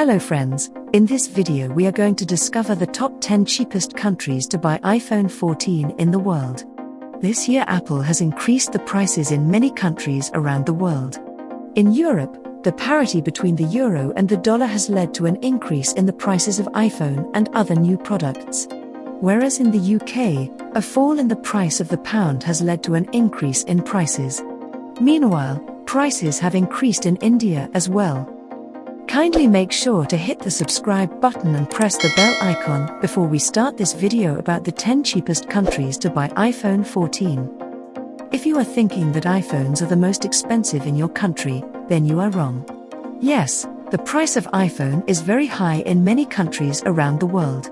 Hello friends, in this video we are going to discover the top 10 cheapest countries to buy iPhone 14 in the world. This year Apple has increased the prices in many countries around the world. In Europe, the parity between the euro and the dollar has led to an increase in the prices of iPhone and other new products. Whereas in the UK, a fall in the price of the pound has led to an increase in prices. Meanwhile, prices have increased in India as well. Kindly make sure to hit the subscribe button and press the bell icon before we start this video about the 10 cheapest countries to buy iPhone 14. If you are thinking that iPhones are the most expensive in your country, then you are wrong. Yes, the price of iPhone is very high in many countries around the world.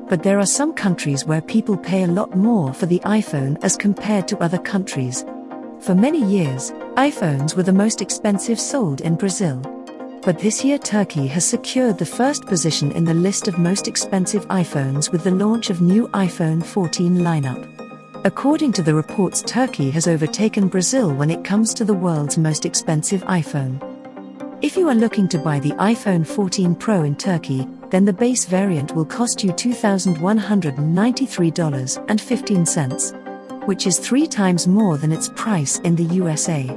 But there are some countries where people pay a lot more for the iPhone as compared to other countries. For many years, iPhones were the most expensive sold in Brazil. But this year Turkey has secured the first position in the list of most expensive iPhones with the launch of new iPhone 14 lineup. According to the reports, Turkey has overtaken Brazil when it comes to the world's most expensive iPhone. If you are looking to buy the iPhone 14 Pro in Turkey, then the base variant will cost you $2,193.15, which is 3 times more than its price in the USA.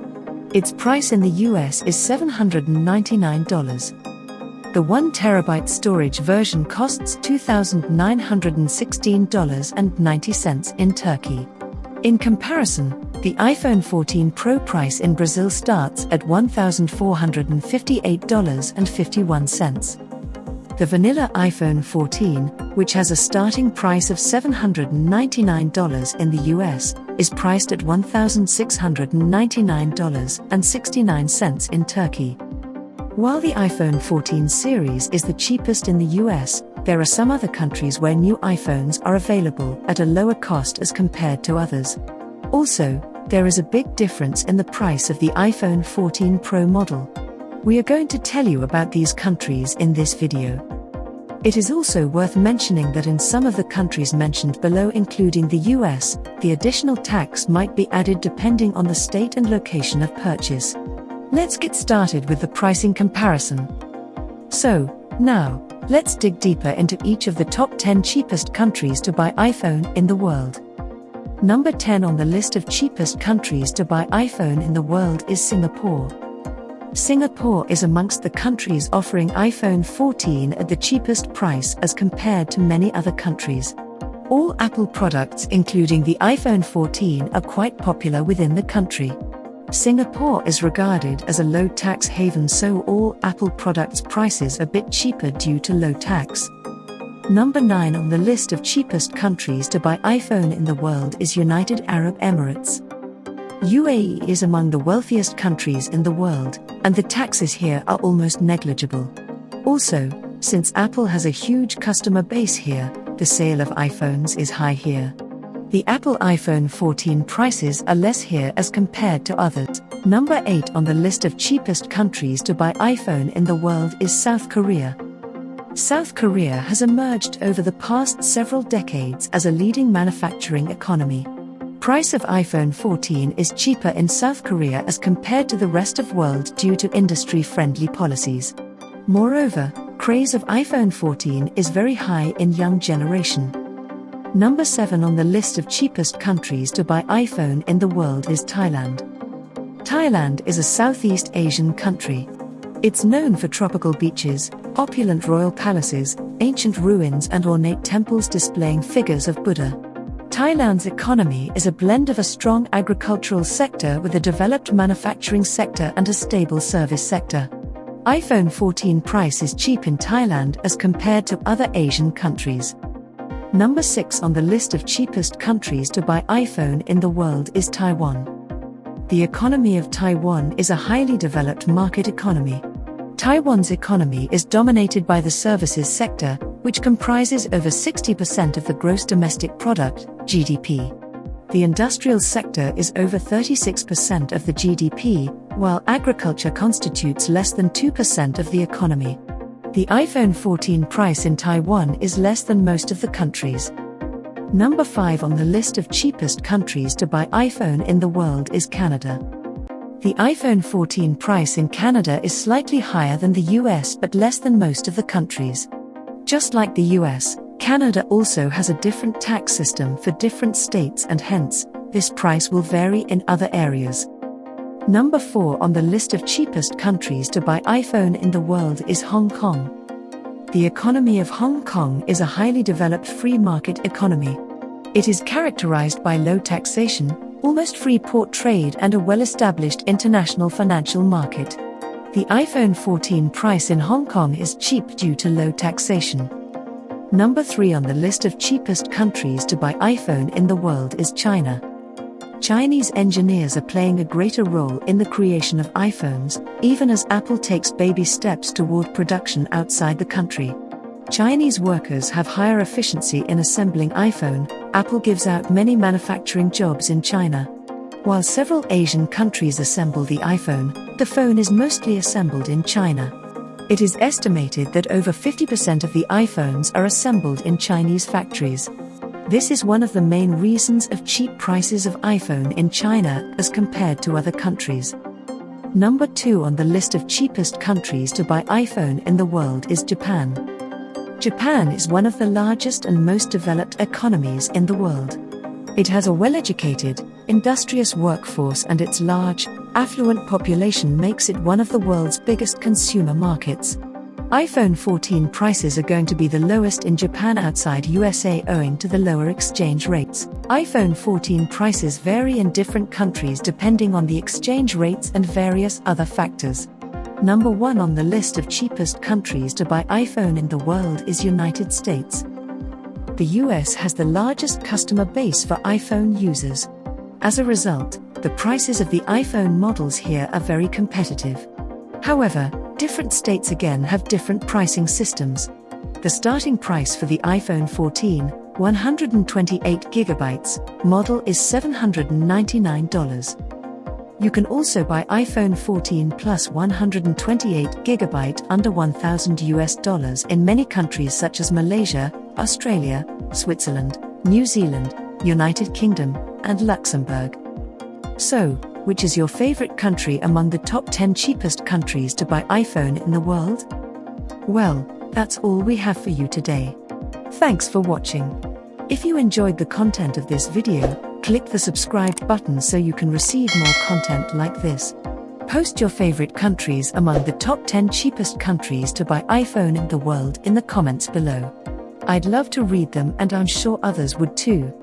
Its price in the US is $799. The 1TB storage version costs $2,916.90 in Turkey. In comparison, the iPhone 14 Pro price in Brazil starts at $1,458.51. The vanilla iPhone 14, which has a starting price of $799 in the US, is priced at $1,699.69 in Turkey. While the iPhone 14 series is the cheapest in the US, there are some other countries where new iPhones are available at a lower cost as compared to others. Also, there is a big difference in the price of the iPhone 14 Pro model. We are going to tell you about these countries in this video. It is also worth mentioning that in some of the countries mentioned below, including the US, the additional tax might be added depending on the state and location of purchase. Let's get started with the pricing comparison. So, now, let's dig deeper into each of the top 10 cheapest countries to buy iPhone in the world. Number 10 on the list of cheapest countries to buy iPhone in the world is Singapore. Singapore is amongst the countries offering iPhone 14 at the cheapest price as compared to many other countries. All Apple products, including the iPhone 14, are quite popular within the country. Singapore is regarded as a low-tax haven, so all Apple products' prices are a bit cheaper due to low tax. Number 9 on the list of cheapest countries to buy iPhone in the world is United Arab Emirates. UAE is among the wealthiest countries in the world, and the taxes here are almost negligible. Also, since Apple has a huge customer base here, the sale of iPhones is high here. The Apple iPhone 14 prices are less here as compared to others. Number 8 on the list of cheapest countries to buy iPhone in the world is South Korea. South Korea has emerged over the past several decades as a leading manufacturing economy. Price of iPhone 14 is cheaper in South Korea as compared to the rest of world due to industry-friendly policies. Moreover, craze of iPhone 14 is very high in young generation. Number 7 on the list of cheapest countries to buy iPhone in the world is Thailand. Thailand is a Southeast Asian country. It's known for tropical beaches, opulent royal palaces, ancient ruins and ornate temples displaying figures of Buddha. Thailand's economy is a blend of a strong agricultural sector with a developed manufacturing sector and a stable service sector. iPhone 14 price is cheap in Thailand as compared to other Asian countries. Number 6 on the list of cheapest countries to buy iPhone in the world is Taiwan. The economy of Taiwan is a highly developed market economy. Taiwan's economy is dominated by the services sector, which comprises over 60% of the gross domestic product, GDP. The industrial sector is over 36% of the GDP, while agriculture constitutes less than 2% of the economy. The iPhone 14 price in Taiwan is less than most of the countries. Number 5 on the list of cheapest countries to buy iPhone in the world is Canada. The iPhone 14 price in Canada is slightly higher than the US but less than most of the countries. Just like the US, Canada also has a different tax system for different states and hence, this price will vary in other areas. Number 4 on the list of cheapest countries to buy iPhone in the world is Hong Kong. The economy of Hong Kong is a highly developed free market economy. It is characterized by low taxation, almost free port trade and a well-established international financial market. The iPhone 14 price in Hong Kong is cheap due to low taxation. Number 3 on the list of cheapest countries to buy iPhone in the world is China. Chinese engineers are playing a greater role in the creation of iPhones, even as Apple takes baby steps toward production outside the country. Chinese workers have higher efficiency in assembling iPhone. Apple gives out many manufacturing jobs in China. While several Asian countries assemble the iPhone, the phone is mostly assembled in China. It is estimated that over 50% of the iPhones are assembled in Chinese factories. This is one of the main reasons of cheap prices of iPhone in China as compared to other countries. Number 2 on the list of cheapest countries to buy iPhone in the world is Japan. Japan is one of the largest and most developed economies in the world. It has a well-educated, industrious workforce and its large, affluent population makes it one of the world's biggest consumer markets. iPhone 14 prices are going to be the lowest in Japan outside USA owing to the lower exchange rates. iPhone 14 prices vary in different countries depending on the exchange rates and various other factors. Number 1 on the list of cheapest countries to buy iPhone in the world is United States. The US has the largest customer base for iPhone users. As a result, the prices of the iPhone models here are very competitive. However, different states again have different pricing systems. The starting price for the iPhone 14, 128GB, model is $799. You can also buy iPhone 14 Plus 128GB under $1,000 in many countries such as Malaysia, Australia, Switzerland, New Zealand, United Kingdom, and Luxembourg. So, which is your favorite country among the top 10 cheapest countries to buy iPhone in the world? Well, that's all we have for you today. Thanks for watching. If you enjoyed the content of this video, click the subscribe button so you can receive more content like this. Post your favorite countries among the top 10 cheapest countries to buy iPhone in the world in the comments below. I'd love to read them and I'm sure others would too.